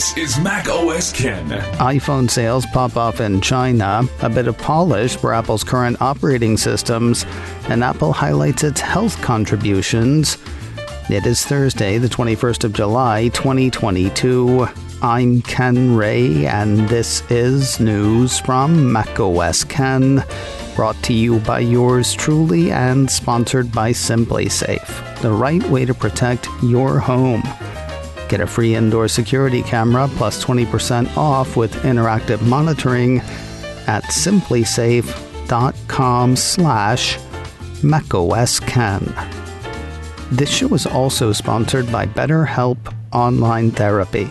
This is Mac OS Ken. iPhone sales pop off in China, a bit of polish for Apple's current operating systems, and Apple highlights its health contributions. It is Thursday, the 21st of July, 2022. I'm Ken Ray, and this is news from Mac OS Ken, brought to you by yours truly and sponsored by SimpliSafe, the right way to protect your home. Get a free indoor security camera plus 20% off with interactive monitoring at simplysafe.com/macOSKen. This show is also sponsored by BetterHelp Online Therapy.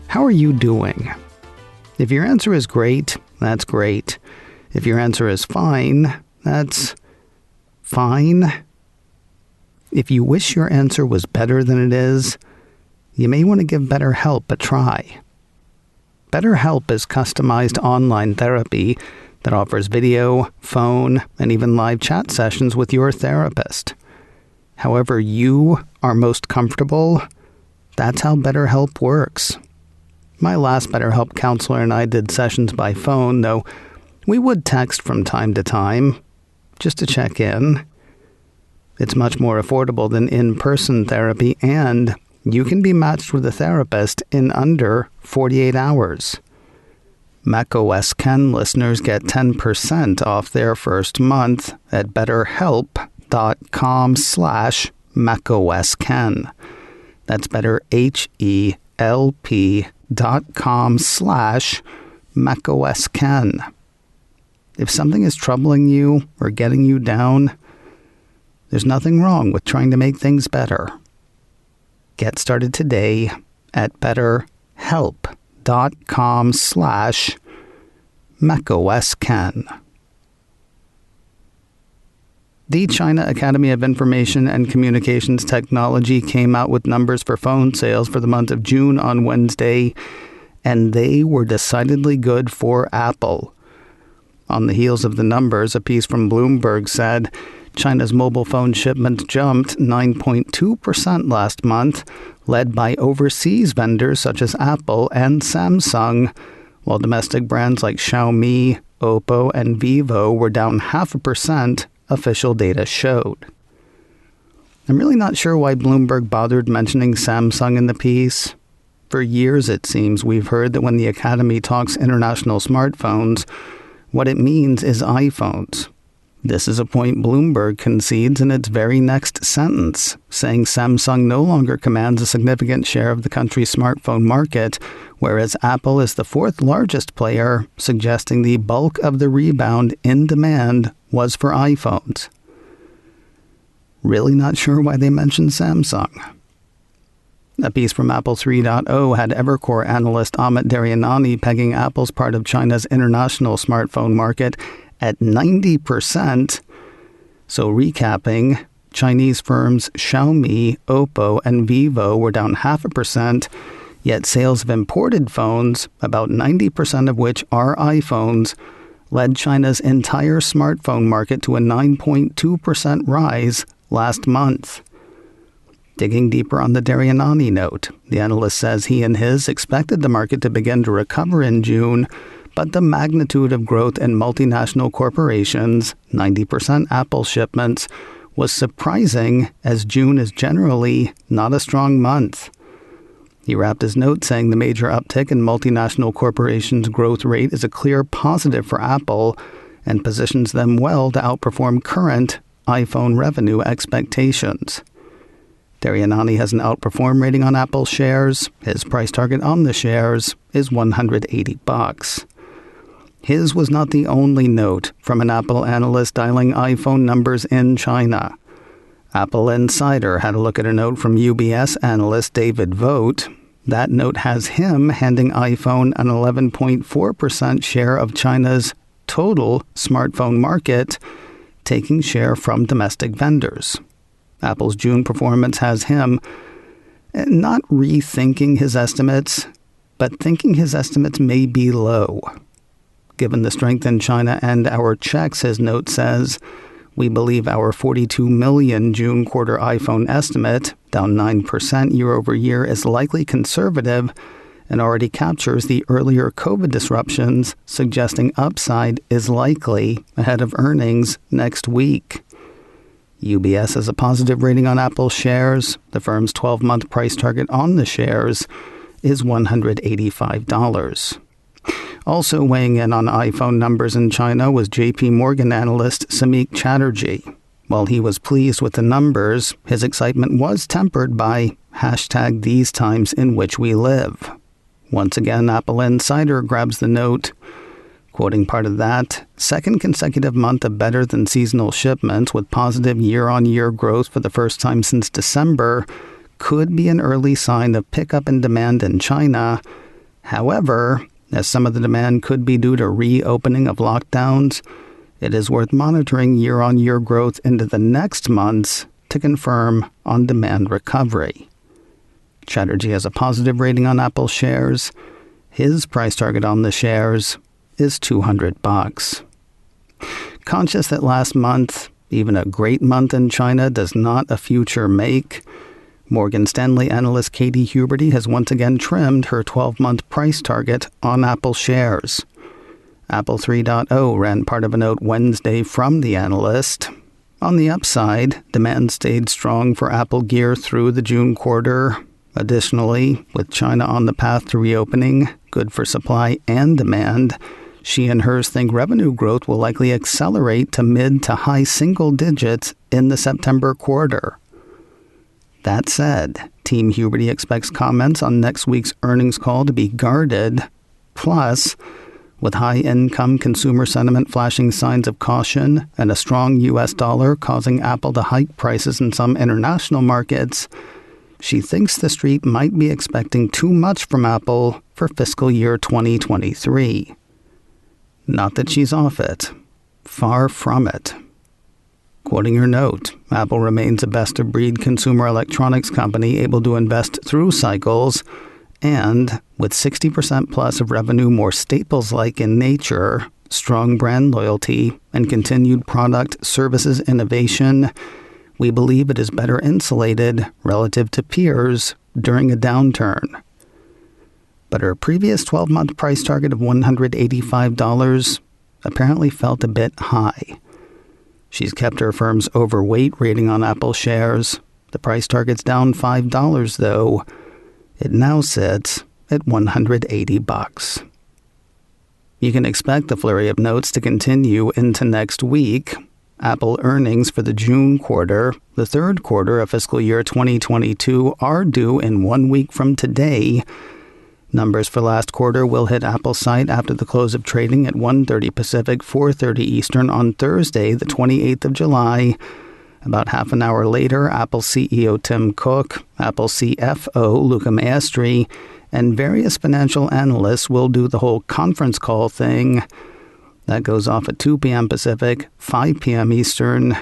How are you doing? If your answer is great, that's great. If your answer is fine, that's fine. If you wish your answer was better than it is, you may want to give BetterHelp a try. BetterHelp is customized online therapy that offers video, phone, and even live chat sessions with your therapist. However you are most comfortable, that's how BetterHelp works. My last BetterHelp counselor and I did sessions by phone, though we would text from time to time, just to check in. It's much more affordable than in-person therapy, and you can be matched with a therapist in under 48 hours. Mac OS Ken listeners get 10% off their first month at betterhelp.com/macOSKen. That's betterhelp.com/macOSKen. If something is troubling you or getting you down, there's nothing wrong with trying to make things better. Get started today at betterhelp.com/macOSKen. The China Academy of Information and Communications Technology came out with numbers for phone sales for the month of June on Wednesday, and they were decidedly good for Apple. On the heels of the numbers, a piece from Bloomberg said China's mobile phone shipments jumped 9.2% last month, led by overseas vendors such as Apple and Samsung, while domestic brands like Xiaomi, Oppo, and Vivo were down 0.5%, official data showed. I'm really not sure why Bloomberg bothered mentioning Samsung in the piece. For years, it seems, we've heard that when the Academy talks international smartphones, what it means is iPhones. This is a point Bloomberg concedes in its very next sentence, saying Samsung no longer commands a significant share of the country's smartphone market, whereas Apple is the fourth largest player, suggesting the bulk of the rebound in demand was for iPhones. Really not sure why they mentioned Samsung. A piece from Apple 3.0 had Evercore analyst Amit Daryanani pegging Apple's part of China's international smartphone market at 90%. So recapping, Chinese firms Xiaomi, Oppo, and Vivo were down 0.5%, yet sales of imported phones, about 90% of which are iPhones, led China's entire smartphone market to a 9.2% rise last month. Digging deeper on the Daryanani note, the analyst says he and his expected the market to begin to recover in June, but the magnitude of growth in multinational corporations, 90% Apple shipments, was surprising, as June is generally not a strong month. He wrapped his note saying the major uptick in multinational corporations' growth rate is a clear positive for Apple and positions them well to outperform current iPhone revenue expectations. Daryanani has an outperform rating on Apple shares. His price target on the shares is $180. His was not the only note from an Apple analyst dialing iPhone numbers in China. Apple Insider had a look at a note from UBS analyst David Vogt. That note has him handing iPhone an 11.4% share of China's total smartphone market, taking share from domestic vendors. Apple's June performance has him not rethinking his estimates, but thinking his estimates may be low. Given the strength in China and our checks, his note says, We believe our 42 million June quarter iPhone estimate, down 9% year over year, is likely conservative and already captures the earlier COVID disruptions, suggesting upside is likely ahead of earnings next week. UBS has a positive rating on Apple shares. The firm's 12-month price target on the shares is $185. Also weighing in on iPhone numbers in China was JP Morgan analyst Samik Chatterjee. While he was pleased with the numbers, his excitement was tempered by #these times in which we live. Once again, Apple Insider grabs the note, quoting part of that, second consecutive month of better than seasonal shipments with positive year-on-year growth for the first time since December could be an early sign of pickup in demand in China. However, as some of the demand could be due to reopening of lockdowns, it is worth monitoring year-on-year growth into the next months to confirm on demand recovery. Chatterjee has a positive rating on Apple shares. His price target on the shares is $200. Conscious that last month, even a great month in China does not a future make, Morgan Stanley analyst Katie Huberty has once again trimmed her 12-month price target on Apple shares. Apple 3.0 ran part of a note Wednesday from the analyst. On the upside, demand stayed strong for Apple Gear through the June quarter. Additionally, with China on the path to reopening, good for supply and demand, she and hers think revenue growth will likely accelerate to mid to high single digits in the September quarter. That said, Team Huberty expects comments on next week's earnings call to be guarded. Plus, with high-income consumer sentiment flashing signs of caution and a strong U.S. dollar causing Apple to hike prices in some international markets, she thinks the street might be expecting too much from Apple for fiscal year 2023. Not that she's off it. Far from it. Quoting her note, Apple remains a best-of-breed consumer electronics company able to invest through cycles, and with 60% plus of revenue more staples-like in nature, strong brand loyalty, and continued product services innovation, we believe it is better insulated relative to peers during a downturn. But her previous 12-month price target of $185 apparently felt a bit high. She's kept her firm's Overweight rating on Apple shares. The price target's down $5, though. It now sits at $180. You can expect the flurry of notes to continue into next week. Apple earnings for the June quarter, the third quarter of fiscal year 2022, are due in 1 week from today. Numbers for last quarter will hit Apple's site after the close of trading at 1:30 Pacific, 4:30 Eastern on Thursday, the 28th of July. About half an hour later, Apple CEO Tim Cook, Apple CFO Luca Maestri, and various financial analysts will do the whole conference call thing. That goes off at 2 p.m. Pacific, 5 p.m. Eastern.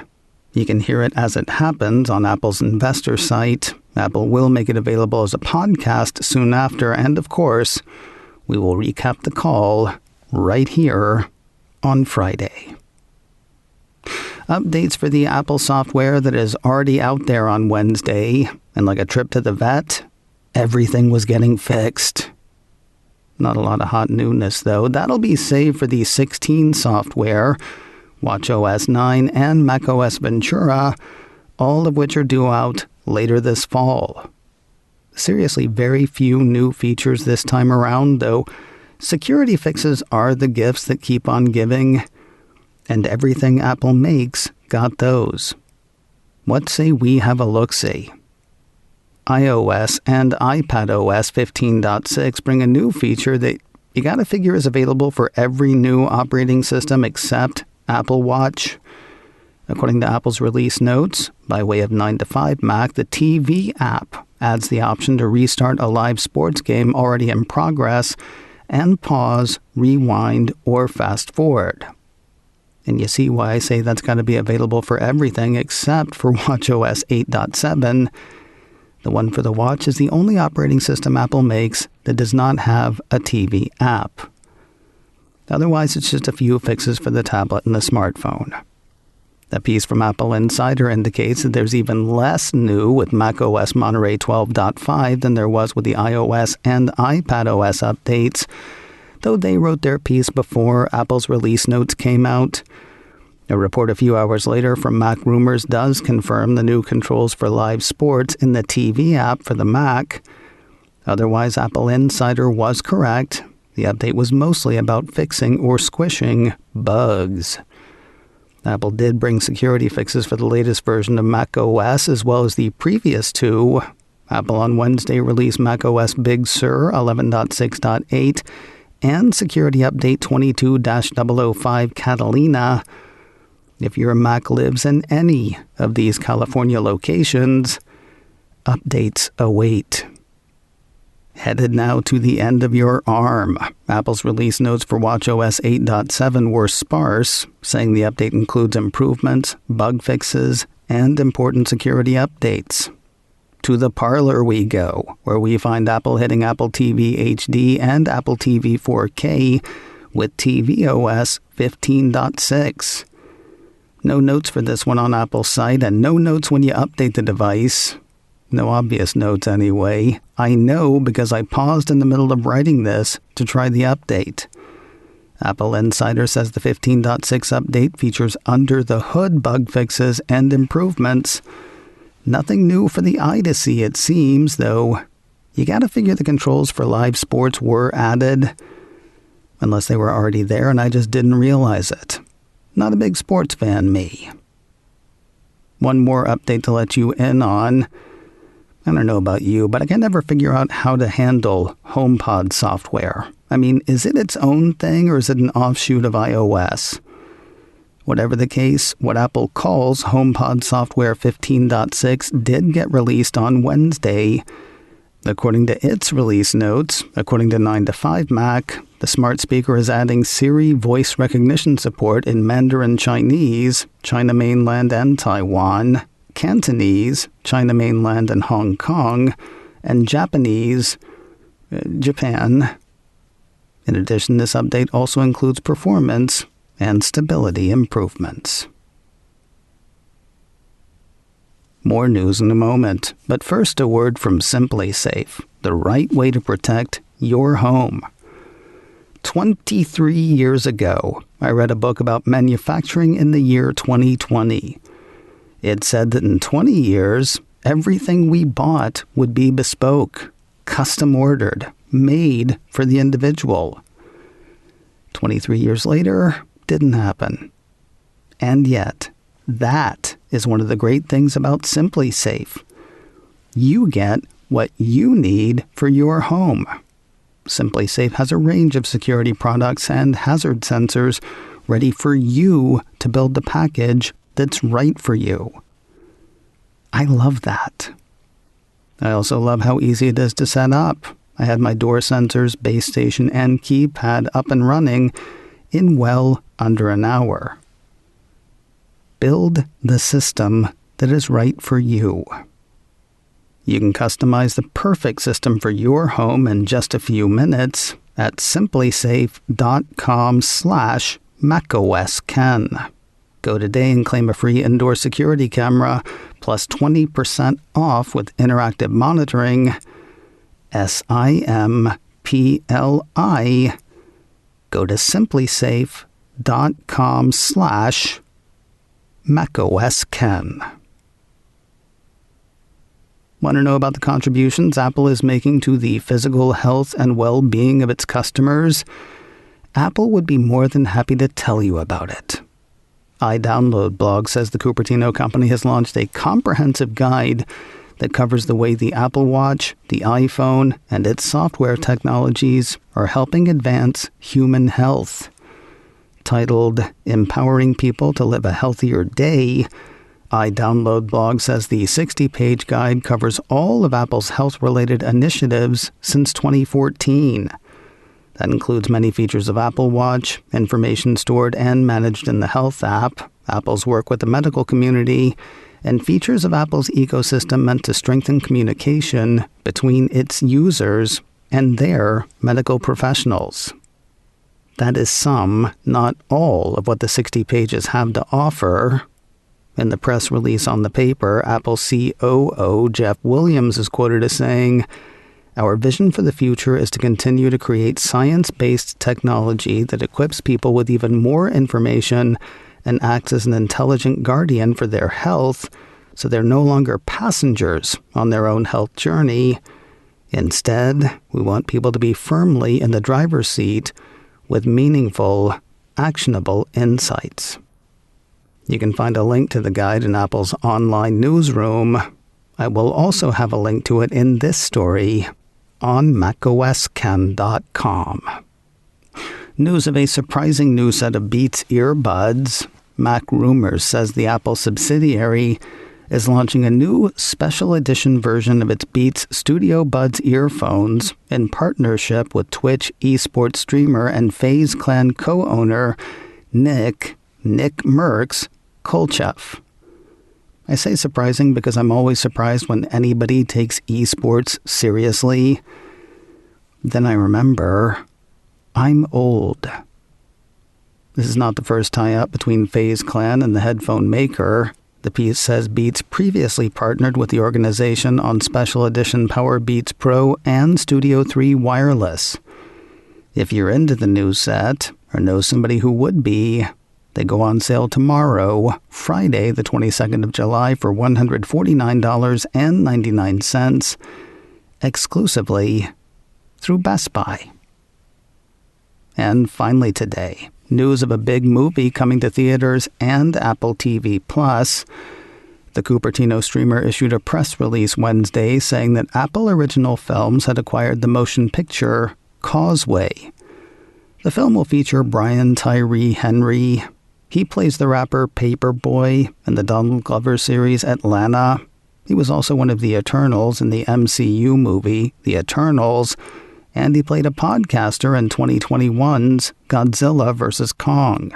You can hear it as it happens on Apple's investor site. Apple will make it available as a podcast soon after, and of course, we will recap the call right here on Friday. Updates for the Apple software that is already out there on Wednesday, and like a trip to the vet, everything was getting fixed. Not a lot of hot newness, though. That'll be saved for the 16 software, watchOS 9, and macOS Ventura, all of which are due out later this fall. Seriously, very few new features this time around, though security fixes are the gifts that keep on giving, and everything Apple makes got those. What say we have a look-see? iOS and iPadOS 15.6 bring a new feature that you gotta figure is available for every new operating system except Apple Watch. According to Apple's release notes, by way of 9 to 5 Mac, the TV app adds the option to restart a live sports game already in progress and pause, rewind, or fast forward. And you see why I say that's got to be available for everything except for watchOS 8.7. The one for the watch is the only operating system Apple makes that does not have a TV app. Otherwise, it's just a few fixes for the tablet and the smartphone. A piece from Apple Insider indicates that there's even less new with macOS Monterey 12.5 than there was with the iOS and iPadOS updates, though they wrote their piece before Apple's release notes came out. A report a few hours later from Mac Rumors does confirm the new controls for live sports in the TV app for the Mac. Otherwise, Apple Insider was correct. The update was mostly about fixing or squishing bugs. Apple did bring security fixes for the latest version of macOS as well as the previous two. Apple on Wednesday released macOS Big Sur 11.6.8 and Security Update 22-005 Catalina. If your Mac lives in any of these California locations, updates await. Headed now to the end of your arm. Apple's release notes for watchOS 8.7 were sparse, saying the update includes improvements, bug fixes, and important security updates. To the parlor we go, where we find Apple hitting Apple TV HD and Apple TV 4K with tvOS 15.6. No notes for this one on Apple's site, and no notes when you update the device. No obvious notes anyway. I know because I paused in the middle of writing this to try the update. Apple Insider says the 15.6 update features under-the-hood bug fixes and improvements. Nothing new for the eye to see, it seems, though. You gotta figure the controls for live sports were added. Unless they were already there and I just didn't realize it. Not a big sports fan, me. One more update to let you in on. I don't know about you, but I can never figure out how to handle HomePod software. I mean, is it its own thing or is it an offshoot of iOS? Whatever the case, what Apple calls HomePod Software 15.6 did get released on Wednesday. According to its release notes, according to 9to5Mac, the smart speaker is adding Siri voice recognition support in Mandarin Chinese, China mainland and Taiwan, Cantonese, China mainland and Hong Kong, and Japanese, Japan. In addition, this update also includes performance and stability improvements. More news in a moment, but first a word from Simply Safe, the right way to protect your home. 23 years ago, I read a book about manufacturing in the year 2020. It said that in 20 years, everything we bought would be bespoke, custom ordered, made for the individual. 23 years later, didn't happen. And yet, that is one of the great things about Simply Safe. You get what you need for your home. Simply Safe has a range of security products and hazard sensors ready for you to build the package that's right for you. I love that. I also love how easy it is to set up. I had my door sensors, base station, and keypad up and running in well under an hour. Build the system that is right for you. You can customize the perfect system for your home in just a few minutes at simplysafe.com/macOSken. Go today and claim a free indoor security camera plus 20% off with interactive monitoring. SIMPLI. Go to simplysafe.com/macOSken. Want to know about the contributions Apple is making to the physical health and well-being of its customers? Apple would be more than happy to tell you about it. iDownload blog says the Cupertino company has launched a comprehensive guide that covers the way the Apple Watch, the iPhone, and its software technologies are helping advance human health. Titled Empowering People to Live a Healthier Day, iDownload blog says the 60-page guide covers all of Apple's health-related initiatives since 2014. That includes many features of Apple Watch, information stored and managed in the Health app, Apple's work with the medical community, and features of Apple's ecosystem meant to strengthen communication between its users and their medical professionals. That is some, not all, of what the 60 pages have to offer. In the press release on the paper, Apple COO Jeff Williams is quoted as saying, "Our vision for the future is to continue to create science-based technology that equips people with even more information and acts as an intelligent guardian for their health, so they're no longer passengers on their own health journey. Instead, we want people to be firmly in the driver's seat with meaningful, actionable insights." You can find a link to the guide in Apple's online newsroom. I will also have a link to it in this story on macoscan.com. News of a surprising new set of Beats earbuds. Mac Rumors says the Apple subsidiary is launching a new special edition version of its Beats Studio Buds earphones in partnership with Twitch esports streamer and FaZe Clan co-owner Nick Merckx Kolchev. I say surprising because I'm always surprised when anybody takes esports seriously. Then I remember, I'm old. This is not the first tie-up between FaZe Clan and the headphone maker. The piece says Beats previously partnered with the organization on special edition Power Beats Pro and Studio 3 wireless. If you're into the new set, or know somebody who would be, they go on sale tomorrow, Friday, the 22nd of July, for $149.99, exclusively through Best Buy. And finally today, news of a big movie coming to theaters and Apple TV+. The Cupertino streamer issued a press release Wednesday saying that Apple Original Films had acquired the motion picture Causeway. The film will feature Brian Tyree Henry. He plays the rapper Paperboy in the Donald Glover series Atlanta. He was also one of the Eternals in the MCU movie The Eternals, and he played a podcaster in 2021's Godzilla vs. Kong.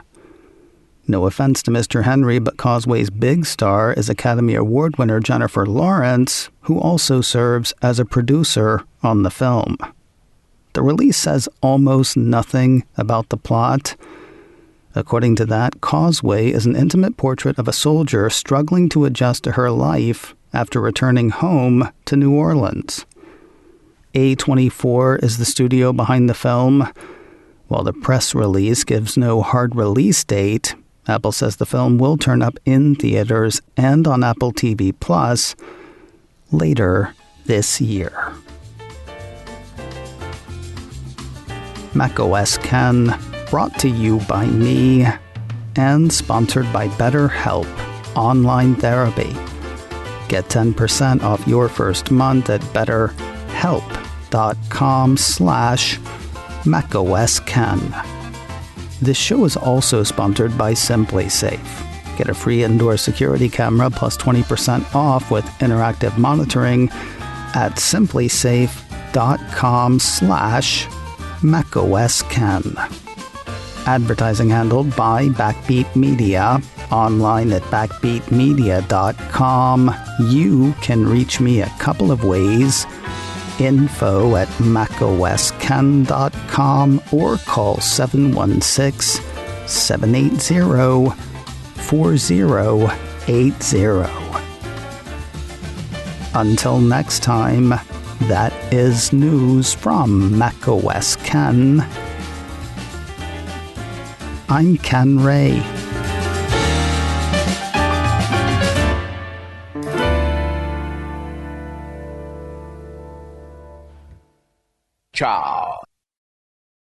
No offense to Mr. Henry, but Causeway's big star is Academy Award winner Jennifer Lawrence, who also serves as a producer on the film. The release says almost nothing about the plot. According to that, Causeway is an intimate portrait of a soldier struggling to adjust to her life after returning home to New Orleans. A24 is the studio behind the film. While the press release gives no hard release date, Apple says the film will turn up in theaters and on Apple TV Plus later this year. macOS Ken, brought to you by me and sponsored by BetterHelp Online Therapy. Get 10% off your first month at betterhelp.com/macOSKen. This show is also sponsored by Simply Safe. Get a free indoor security camera plus 20% off with interactive monitoring at simplysafe.com/macOSKen. Advertising handled by Backbeat Media. Online at backbeatmedia.com. You can reach me a couple of ways. Info at macosken.com or call 716-780-4080. Until next time, that is news from macOS Ken. I'm Ken Ray. Ciao.